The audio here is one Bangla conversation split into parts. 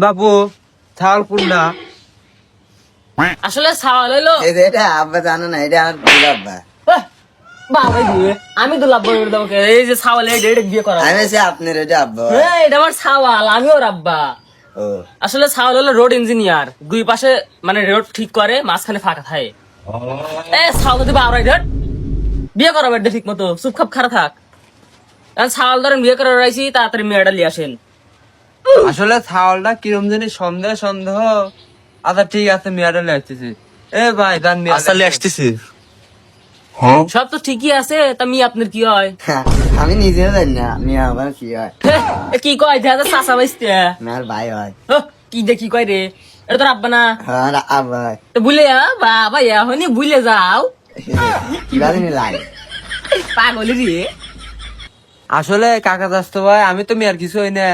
বাপু ছাগল কোনটা? আসলে ছাগল হইলো এটা আব্বা জানো না, এটা আমার দুলা আব্বা। বাবা দিয়ে আমি তো লাভ করে দেবো এই যে ছাগল এটা বিয়ে করা আমি সে আপনার এটা আব্বা। হ্যাঁ এটা আমার ছাগল আমি ওর আব্বা। ও আসলে ছাগল হলো রোড ইঞ্জিনিয়ার, দুই পাশে মানে রোড ঠিক করে, মাঝখানে ফাঁকা থাকে। এ ছাগল দিবা আর বিয়ে করাবে ঠিক মতো চুপ খাপ খারাপ থাক। ছাগল ধরেন বিয়ে করে রাইছি, তাড়াতাড়ি মেয়েটা নিয়ে আসেন। আসলে ছাগলটা কিরম জানি সন্দেহ সন্দেহ। আচ্ছা ঠিক আছে, মেয়াটা আসতেছি। এ ভাই দান আসলে আসতেছি। সব তো ঠিকই আছে, তা মি আপনার কি হয়? আমি নিজেও জানি না মিয়া আমার কি হয়। এ কি কয় দেখা চাষা বাইসতে আমার ভাই হয়। কি দেখি কয় রে, এটা তোর আব্বা না? হ্যাঁ আব্বা হয়। তো ভুলে বাবা এখনই ভুলে যাও, কিভাবে লাগে পাগল রে। আসলে কাকা চাস্তো ভাই, আমি তো মেয়ার কিছু হই না।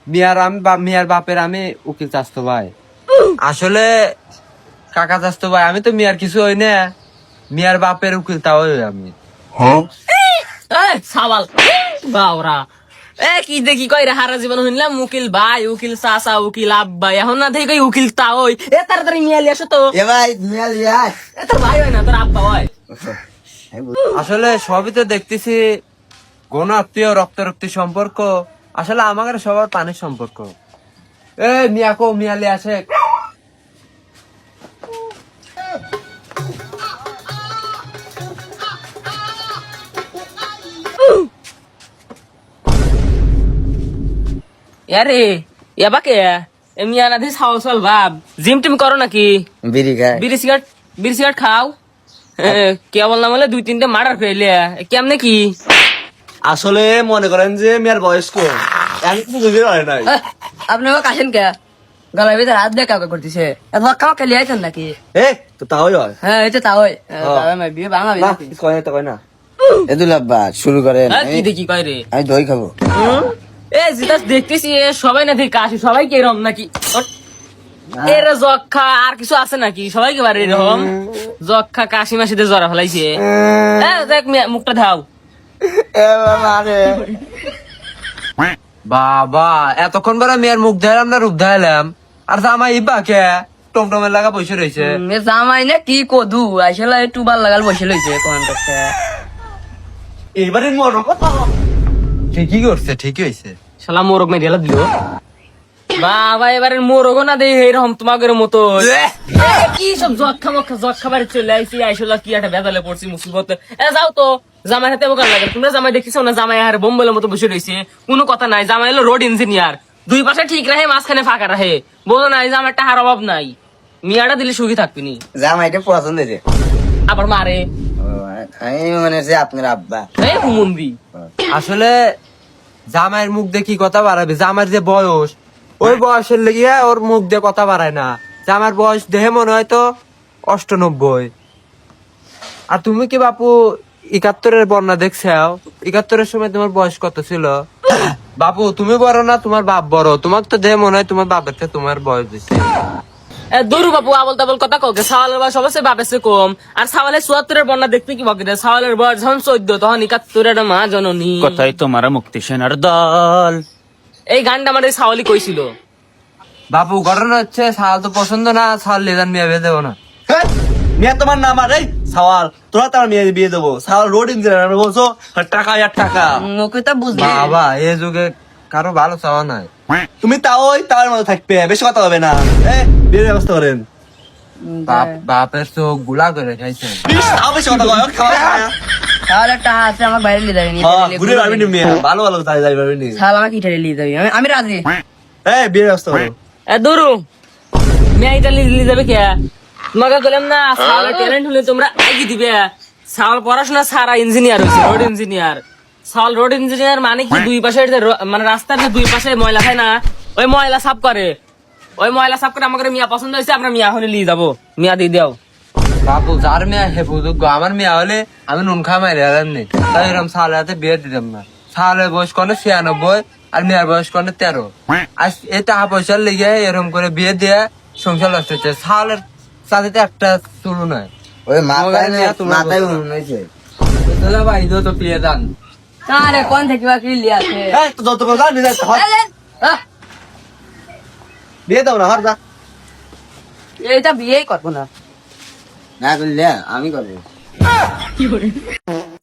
মিয়ার বাপের আমি উকিল চাস্তো ভাই। আসলে কাকা চাস্তো ভাই, আমি তো মিয়ার কিছু হই না। মিয়ার বাপের উকিল তাও আমি। সাবাল বাওরা এ কি দেখি কই রে, হারা জীবন শুনলাম উকিল ভাই, উকিল চাচা, উকিল আব্বা, এখন না দেখি উকিল তা ওই। এ তাড়াতাড়ি মিয়ালি আসো তো। এ ভাই মিয়া লিয়াস। এ তোর ভাই হয় না, তোর আব্বা হয়। আসলে সবই তো দেখতেছি কোন আত্মীয় রক্তারক্তি সম্পর্ক। আসলে আমাদের সবার পানির সম্পর্ক। এ মিয়াকো মিয়ালি আসে। আরে এবাকে এ মিয়া না দিস হাউস হল ভাব, জিম টিম করো নাকি? বিড়ি খায়। বিড়ি সিগারেট খাও? কে বললাম বলে 2-3টে মার্ডার ফেলে কেমনে কি? আসলে মনে করেন যে মেয়ের বয়স কম, আমি কিছু বুঝতে পারি নাই। আপনি কাশেন কে গলার ভিতরে হাত দিয়ে কাউকে করতেছে, কাউ খেলে আইছেন নাকি? এ তো তাই হয়। হ্যাঁ এটা তাও বিয়ে ভাঙাবি না নাকি? কিছু কয় না, তো কয় না। এ দুলা আব্বা শুরু করেন। কি দেখি কয় রে? আমি দই খাবো। এ যেটা দেখতেছি সবাই না দেখে আসি, সবাই কি এরকম নাকি? এরা যক্ষা আর কিছু আছে নাকি? সবাই কি পারে এরকম যক্ষা কাশি মাসিতে জ্বরা ফেলাইছে? দেখ মুখটা ধাও। বাবা এতক্ষণ পরে মেয়ের মুখ দেখালাম না রূপ দেখালাম, আর জামাই ইবা কে টমটমের লাগা বসে রয়েছে। জামাই না কি কদু আসলে একটু ভাল লাগাল বসে লইছে কোন করতে। এইবারে মনে কথা ঠিকই করছে, ঠিকই হয়েছে। শালা মোরগ মেরে দিল বাবা, এবারে মোরগ না দেই এরকম তোমাদের মতো। কি সব যক্ষা বাড়ি চলে আইসি, আইসলা কি একটা বেদালে পড়ছি মুসিবতে। যাও তো, জামাই হাতে বোকার লাগে। তোমরা জামাই দেখিস না, জামাই আর বোম্বের মতো বসে রয়েছে, কোনো কথা নাই। জামাই হলো রোড ইঞ্জিনিয়ার, দুই পাশে ঠিক রাখে, মাঝখানে ফাঁকা রাখে। বোঝো নাই জামাই টাকার অভাব নাই, মিয়াটা দিলে সুখী থাকবি নি। জামাইটা পছন্দ হয়েছে। আবার মারে আমি মনে হচ্ছে আপনার আব্বা। হুমন্দি। আসলে জামাইয়ের মুখ দিয়ে কি কথা বাড়াবে? জামাইয়ের যে বয়স, ওই বয়সের লেগে ওর মুখ দিয়ে কথা বাড়ায় না। জামার বয়স দেহে মনে হয় তো 98। আর তুমি কি বাপু 71-এর বন্যা দেখছাও? 71-এর সময় তোমার বয়স কত ছিল? বাপু তুমি বড় না তোমার বাপ বড়? তোমার তো দেহে মনে হয় তোমার বাপের থেকে তোমার বয়স বেশি। দূর বাবু আবল তাবল কথা ককে, সাওয়ালের বয়স অবশ্যই বাপের চেয়ে কম। আর সাওয়ালের 74-এর বন্যা দেখতে কি বকে? সাওয়ালের বয়স যখন 14, তখন 71-এর মা জননী। কথাই তোমার মুক্তি সেনার দল। এই গানটা আমার এই সাওয়ালি কইছিল। বাপু ঘটনা হচ্ছে সাল তো পছন্দ না, সাল লেজান মেয়ে বিয়ে দেবো না। মেয়ে তোমার নাম আর এই সওয়াল, তোরা তার মেয়ে বিয়ে দেবো। সওয়াল রোড ইঞ্জিনিয়ার বলছো, আর টাকা আর টাকা। ওকে তা বুঝলি বাবা এই যুগে কারো ভালো চাওয়া নাই। তুমি তাও তার মধ্যে থাকবে, বেশি কথা হবে না। বিয়ের ব্যবস্থা করেন। বাপের চোখ গুলা করে খাইছে। তাও বেশি কথা কয়, খাওয়া খায়। তাহলে একটা আছে আমাকে বাইরে নিয়ে যাবি। ঘুরে পারবি নি মেয়ে, ভালো ভালো তাই যাই পারবি নি। সাল আমাকে ইটালি নিয়ে যাবি, আমি রাজি। বিয়ের ব্যবস্থা করো। দূরু মেয়ে ইটালি নিয়ে যাবে কে? তোমাকে বললাম না সাওয়ালের ট্যালেন্ট হলে তোমরা আগে দিবে। সাওয়াল পড়াশোনা সারা ইঞ্জিনিয়ার হয়েছে, রোড ইঞ্জিনিয়ার। সাওয়াল রোড ইঞ্জিনিয়ার মানে কি, দুই পাশে মানে রাস্তার যে দুই পাশে ময়লা খায় না, ওই ময়লা সাফ করে। ওই ময়লা সাফ করে আমাকে মিয়া পছন্দ হয়েছে, আমরা মিয়া হলে নিয়ে যাবো। মিয়া দিয়ে দাও বাপু যার মেয়ে হে বুঝুক, আমার মেয়ে হলে আমি নুন খা মারি নি, তাই এরকম সালের হাতে বিয়ে দিতাম না। সালের বয়স কোনো 96 আর মেয়ের বয়স কোনো 13। আর এই টাকা পয়সার লেগে এরকম করে বিয়ে দিয়ে সংসার নষ্ট হচ্ছে। সালের সাথে একটা চুলু নয়। ওই মাথায় উনুন হয়েছে। ভাই তো প্রিয় দান আরে কোন থেকে বা কি লিয়াছে এই তো যত কথা নিয়ে যাচ্ছে বিয়ে দাও না হর যা এটা বিয়েই করবো না না করলে আমি করবো